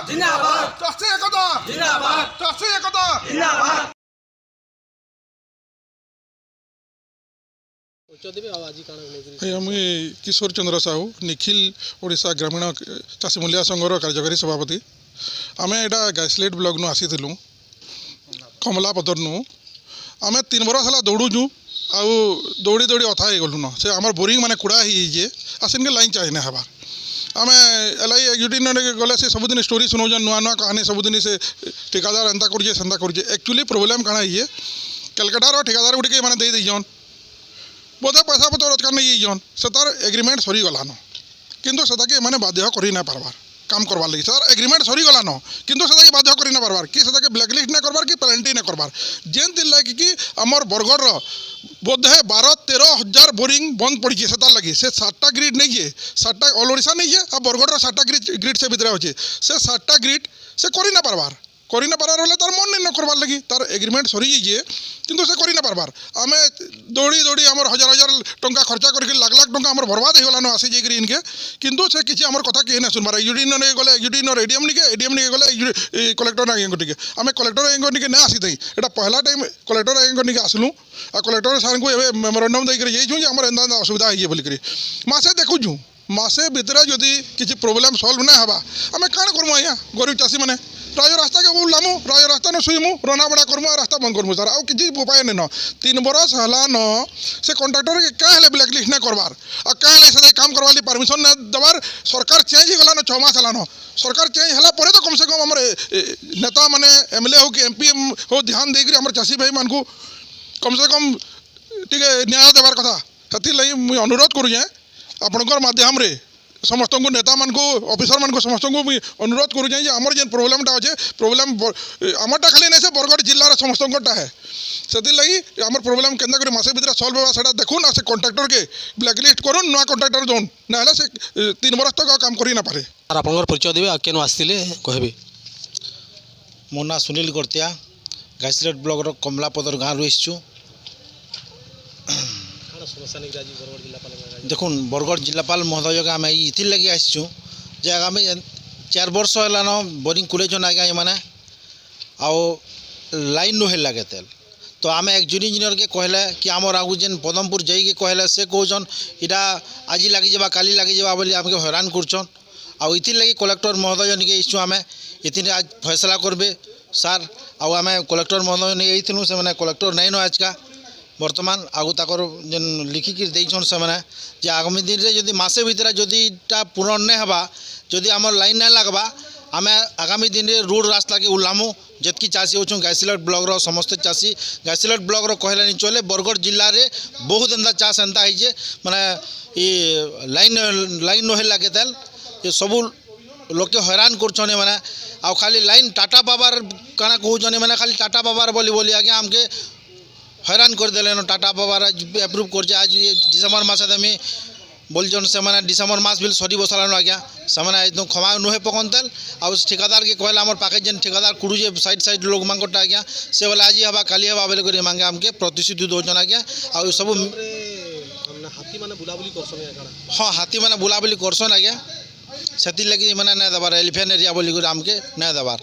जिंदाबाद चाषी एकता जिंदाबाद चाषी एकता जिंदाबाद मुई किशोर चंद्र साहू निखिल ओडिशा ग्रामीण चाषी मूल्य संघर कार्यकारी सभापति आम यहाँ गाइसलेट ब्लॉक नु आसी कमलापदर नु आम 3 बरस है दौड़ुचु आउ दौड़ी दौड़ी अथा हो गलु न से आम बोरिंग माने कुड़ा ही आसिन लाइन चाहिए हबार आम एल आई एग्जीक्यूटिव गले से सबुदिन स्टोरी सुनाऊन नुआ नुआ कहानी सबुदिन से ठिकादार एंता कर सेंता कर एक्चुअली प्रोब्लेम काଣା ये कलकटार ठिकादार गुटे मैंने दे दीजन बोधे पैसा पतर रोजगार नहीं जान से तार एग्रीमेंट सरीगलान किंतु से मैंने बाध्य कर ना पारबार काम करवार लगी सर एग्रीमेंट सरीगलान किंतु से बाध्य कर ना पारबार कि से ब्लैकलिस्ट ना करबार कि पेनाल्टी ना करबार जेन थिर लगे कि आमर बरगढ़ बोधे 12-13 हजार बोरिंग बंद पड़ी से तार लगी से 7टा ग्रिड नहीं है 7टा ऑल ओडिशा नहीं है आ बरगढ़ 7टा ग्रिड से भितर अच्छे से 7टा ग्रिड से कर ना पारबार करी ना पारार हले तार मन नहीं करवार लगी तार एग्रीमेंट सरी जाइए किंतु से करी ना पारबार आम दौड़ी दौड़ी आमर हजार हजार टंका खर्चा करके लाख लाख टंका आमर बर्बाद हो गलान आसी जाकर इनके किंतु से किसी आमर कथा कहीं ना सुनबार एग्जीक्यूटिव ने गले एग्जीक्यूटिव एडीएम निके गले कलेक्टर आगे टे आम कलेक्टर आगे निके ना आसी थी यहाँ पहला टाइम कलेक्टर आगे निके आसलु आ कलेक्टर सार को मेमोरेंडम देकर जाइछुँ आमर एंता असुविधा है बोलिक मसे देखुँ मसे भितर जदि किसी प्रोब्लेम सल्व ना हवा आम काण करमु आज्ञा गरीब चाषी मैंने राज रास्ता के लामु राज रास्ता न शुईमु रना बड़ा करमु रास्ता बंद करमु सर आउ किसी उपाय नहीं न 3 बरस हला न से कॉन्ट्राक्टर के क्या हेले ब्लैकलिस्ट ना करबार आ क्या हेले से काम करवाली परमिशन ना दबार सरकार चेंज हो गला न 6 मास हला न सरकार चेंज हला परे तो कम से कम हमर नेता माने एमएलए हो कि एमपी हो ध्यान देकर हमर चाषी भाई मान को कम से कम टिके न्याय देवार कथा सती लई मुई अनुरोध करू जे आपनकर माध्यम रे समस्त को नेता मान को ऑफिसर मान को समस्त को अनुरोध करूँ जे आमर जेन प्रोब्लेमटा अच्छे प्रोब्लेम आमरटा खाली नहीं से बरगढ़ जिलार समस्तटा है से लगी आमर प्रोब्लेम केन्दा कर मसे भितर सल्व होगा से देखुन आ से कॉन्ट्राक्टर के ब्लैकलिस्ट करुन नुआ कॉन्ट्राक्टर दौन ना से 3 बरस तक काम करी ना पारे और आपनकर परिचय देबे आ केन आस्तिले कहबे मो ना सुनील करतिया गाइसलेट ब्लॉक रो कमलापदर गाँव रू आसचु देखुन बरगढ़ जिलापाल महोदय आम इथिर लगे आसचु जे आगामी 4 वर्ष है बोरिंग खुलेछन आज्ञा ये आओ लाइन नुहे लगे तेल तो आम एक्जीक्यूटिव इंजीनियर के कहले कि आमर आगु जेन पदमपुर जाइए कहले से कहन इटा आज लगी जावा काली लगी जावा बोली आमके हैरान करछन आउ इथिर लगे कलेक्टर महोदय निके आसचु आम इथिर आज फैसला करबे सार आउ आम कलेक्टर महोदय नहीं आइथिलु से माने कलेक्टर नहीं न आज का बर्तमान आगु ताकर जेन लिखिक देछन से माने जे आगामी दिन रे जदि मासे भितर जदिटा पूरण नहीं हवा जदि आमर लाइन नहीं लगवा आम आगामी दिन रे रोड रास्ता के उल्लामु जितकी चाषी होचुं गाइसलेट ब्लॉक रो समस्त चाषी गाइसलेट ब्लॉक रो कहले नहीं चले बरगढ़ जिल्ला रे बहुत एंता चाष एंता है माने ये लाइन नहे लगे तेल ये सबू लोके हैरान करछने माने आ खाली लाइन टाटा बाबार काना कहउछने माने खाली टाटा बाबार बोली आगे आमके हैरान कर देले टाटा बाबार एप्रुव कर आज डिसेम्बर मास आम बोलछन से मैंने डिसेम्बर मास बिल सरी बसालान आज्ञा से एकदम क्षमा नुहे पकनतेल आ ठिकादार के कहला आम पाखे जेन ठिकादार कुड़ुजे साइड लोक मांगटा आज्ञा से बोले आज हवा काली हवा बोले मांगे आमके प्रतिश्रुति दौन आज्ञा आ सब हाथी माने बुलाबुली करसन हाँ हाथी माने बुलाबुली करसन आज्ञा से लगे मैंने नहीं देवार एलिफेंट एरिया बोली आमके नहीं देवार